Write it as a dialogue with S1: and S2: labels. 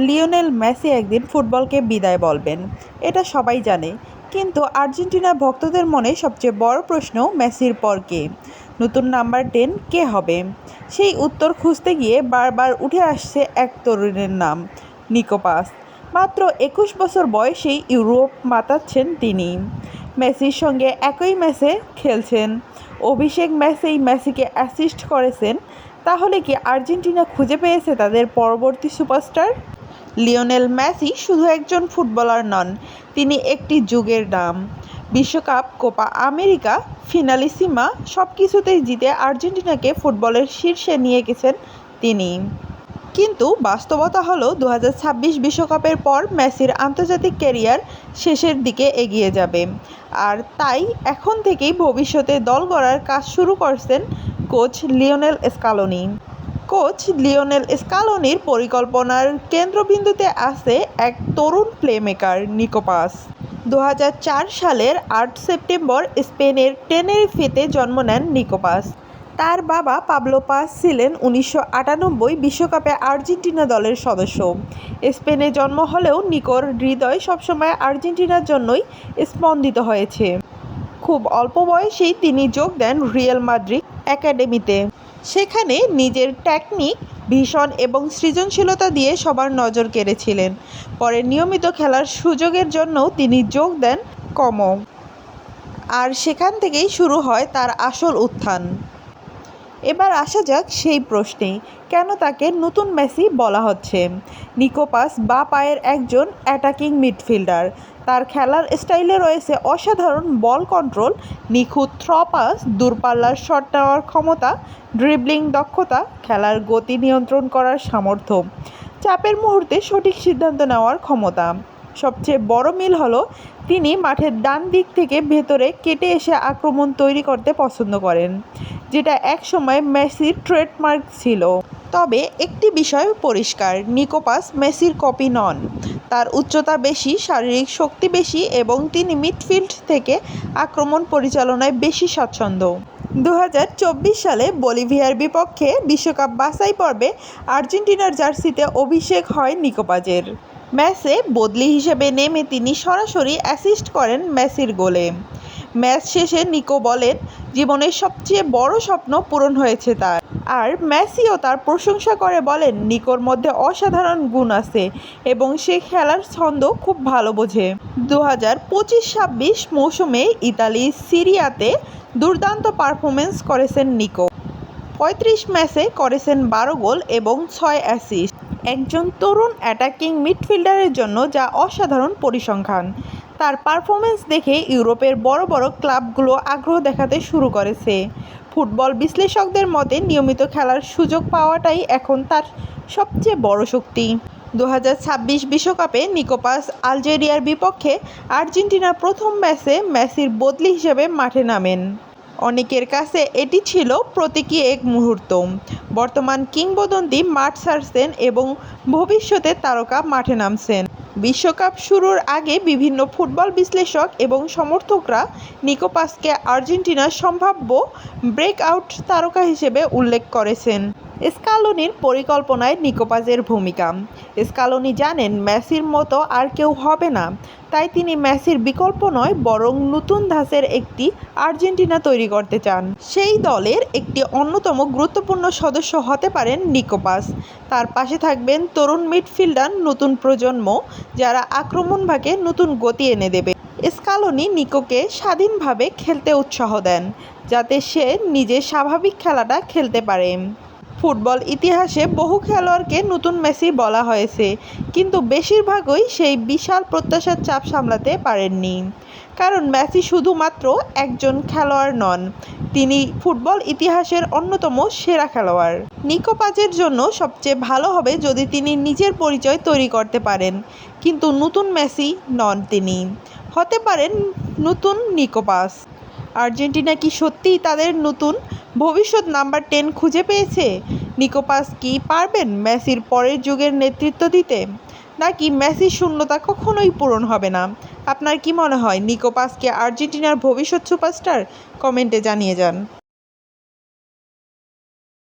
S1: Lionel Messi একদিন ফুটবলকে বিদায় বলবেন, এটা সবাই জানে। কিন্তু আর্জেন্টিনা ভক্তদের মনে সবচেয়ে বড় প্রশ্ন, মেসির পর কে? নতুন নাম্বার 10 কে হবে? সেই উত্তর খুঁজতে গিয়ে বারবার উঠে আসছে এক তরুণের নাম, নিকো পাস। মাত্র 21 বছর বয়সেই ইউরোপ মাতাচ্ছেন তিনি। মেসির সঙ্গে একই ম্যাচে খেলছেন। অভিষেক ম্যাচেই মেসিকে অ্যাসিস্ট করেছেন। তাহলে কি আর্জেন্টিনা খুঁজে পেয়েছে তাদের পরবর্তী সুপারস্টার? লিওনেল মেসি শুধু একজন ফুটবলার নন, তিনি একটি যুগের নাম। বিশ্বকাপ, কোপা আমেরিকা, ফিনালিসিমা সব কিছুতেই জিতে আর্জেন্টিনাকে ফুটবলের শীর্ষে নিয়ে গেছেন তিনি। কিন্তু বাস্তবতা হলো 2026 বিশ্বকাপের পর মেসির আন্তর্জাতিক ক্যারিয়ার শেষের দিকে এগিয়ে যাবে। আর তাই এখন থেকেই ভবিষ্যতে দল গড়ার কাজ শুরু করছেন coach Lionel Scaloni. Coach Lionel স্কালোনির পরিকল্পনার কেন্দ্রবিন্দুতে আছে এক তরুণ প্লেমেকার, নিকো পাস। 2004 সালের 8 সেপ্টেম্বর স্পেনের টেনেরিফেতে জন্ম নেন নিকো পাস। তার বাবা পাবলো পাস ছিলেন 1998 বিশ্বকাপে আর্জেন্টিনা দলের সদস্য। স্পেনে জন্ম হলেও নিকোর হৃদয় সবসময় আর্জেন্টিনার জন্যই স্পন্দিত হয়েছে। খুব অল্প বয়সেই তিনি যোগ দেন রিয়াল মাদ্রিদ একাডেমিতে। সেখানে নিজের টেকনিক, ভিশন এবং সৃজনশীলতা দিয়ে সবার নজর কেড়েছিলেন। পরে নিয়মিত খেলার সুযোগের জন্যও তিনি যোগ দেন কমো। আর সেখান থেকেই শুরু হয় তার আসল উত্থান। এবার আসা যাক সেই প্রশ্নে, কেন তাকে নতুন মেসি বলা হচ্ছে? নিকো পাস বাঁ পায়ের একজন অ্যাটাকিং মিডফিল্ডার। তার খেলার স্টাইলে রয়েছে অসাধারণ বল কন্ট্রোল, নিখুঁত থ্র পাস, দূরপাল্লার শট নেওয়ার ক্ষমতা, ড্রিবলিং দক্ষতা, খেলার গতি নিয়ন্ত্রণ করার সামর্থ্য, চাপের মুহূর্তে সঠিক সিদ্ধান্ত নেওয়ার ক্ষমতা। সবচেয়ে বড় মিল হলো তিনি মাঠের ডান দিক থেকে ভেতরে কেটে এসে আক্রমণ তৈরি করতে পছন্দ করেন, যেটা একসময় মেসির ট্রেডমার্ক ছিল। তবে একটি বিষয় পরিষ্কার, নিকো পাস মেসির কপি নন। তার উচ্চতা বেশি, শারীরিক শক্তি বেশি এবং তিনি মিডফিল্ড থেকে আক্রমণ পরিচালনায় বেশি স্বাচ্ছন্দ্য। 2024 সালে বলিভিয়ার বিপক্ষে বিশ্বকাপ বাছাই পর্বে আর্জেন্টিনার জার্সিতে অভিষেক হয় নিকো পাসের। ম্যাচে বদলি হিসেবে নেমে তিনি সরাসরি অ্যাসিস্ট করেন মেসির গোলে। ম্যাচ শেষে নিকো বলেন, জীবনের সবচেয়ে বড় স্বপ্ন পূরণ হয়েছে তার। আর মেসিও তার প্রশংসা করে বলেন, নিকোর মধ্যে অসাধারণ গুণ আছে এবং সে খেলার ছন্দ খুব ভালো বোঝে। 2025-26 মৌসুমে ইতালি সিরিয়াতে দুর্দান্ত পারফরমেন্স করেছেন নিকো। 35 ম্যাচে করেছেন 12 গোল এবং 6 অ্যাসিস্ট। একজন তরুণ অ্যাটাকিং মিডফিল্ডারের জন্য যা অসাধারণ পরিসংখ্যান। তার পারফরমেন্স দেখে ইউরোপের বড় বড় ক্লাবগুলো আগ্রহ দেখাতে শুরু করেছে। ফুটবল বিশ্লেষকদের মতে নিয়মিত খেলার সুযোগ পাওয়াটাই এখন তার সবচেয়ে বড় শক্তি। 2026 বিশ্বকাপে নিকো পাস আলজেরিয়ার বিপক্ষে আর্জেন্টিনার প্রথম ম্যাচে মেসির বদলি হিসেবে মাঠে নামেন। অনেকের কাছে এটি ছিল প্রতীকী এক মুহূর্ত। বর্তমান কিংবদন্তি মাঠ ছাড়ছেন এবং ভবিষ্যতের তারকা মাঠে নামছেন। বিশ্বকাপ শুরুর আগে বিভিন্ন ফুটবল বিশ্লেষক এবং সমর্থকরা নিকো পাসকে আর্জেন্টিনার সম্ভাব্য ব্রেকআউট তারকা হিসেবে উল্লেখ করেছেন। স্কালোনির পরিকল্পনায় নিকো পাসের ভূমিকা। স্কালোনি জানেন মেসির মতো আর কেউ হবে না, তাই তিনি মেসির বিকল্প নয় বরং নতুন ধাঁচের একটি আর্জেন্টিনা তৈরি করতে চান। সেই দলের একটি অন্যতম গুরুত্বপূর্ণ সদস্য হতে পারেন নিকো পাস। তার পাশে থাকবেন তরুণ মিডফিল্ডার, নতুন প্রজন্ম যারা আক্রমণ ভাগে নতুন গতি এনে দেবে। স্কালোনি নিকোকে স্বাধীনভাবে খেলতে উৎসাহ দেন, যাতে সে নিজের স্বাভাবিক খেলাটা খেলতে পারে। ফুটবল ইতিহাসে বহু খেলোয়াড়কে নতুন মেসি বলা হয়েছে, কিন্তু বেশিরভাগই সেই বিশাল প্রত্যাশার চাপ সামলাতে পারেননি। কারণ মেসি শুধুমাত্র একজন খেলোয়াড় নন, তিনি ফুটবল ইতিহাসের অন্যতম সেরা খেলোয়াড়। নিকো পাসের জন্য সবচেয়ে ভালো হবে যদি তিনি নিজের পরিচয় তৈরি করতে পারেন, কিন্তু নতুন মেসি নন তিনি, হতে পারেন নতুন নিকো পাস। আর্জেন্টিনা কি সত্যিই তাদের নতুন ভবিষ্যৎ নাম্বার 10 খুঁজে পেয়েছে? নিকো পাস কি পারবেন মেসির পরের যুগের নেতৃত্ব দিতে, নাকি মেসির শূন্যতা কখনোই পূরণ হবে না? আপনার কি মনে হয় নিকো পাস কি আর্জেন্টিনার ভবিষ্যৎ সুপারস্টার? কমেন্টে জানিয়ে যান।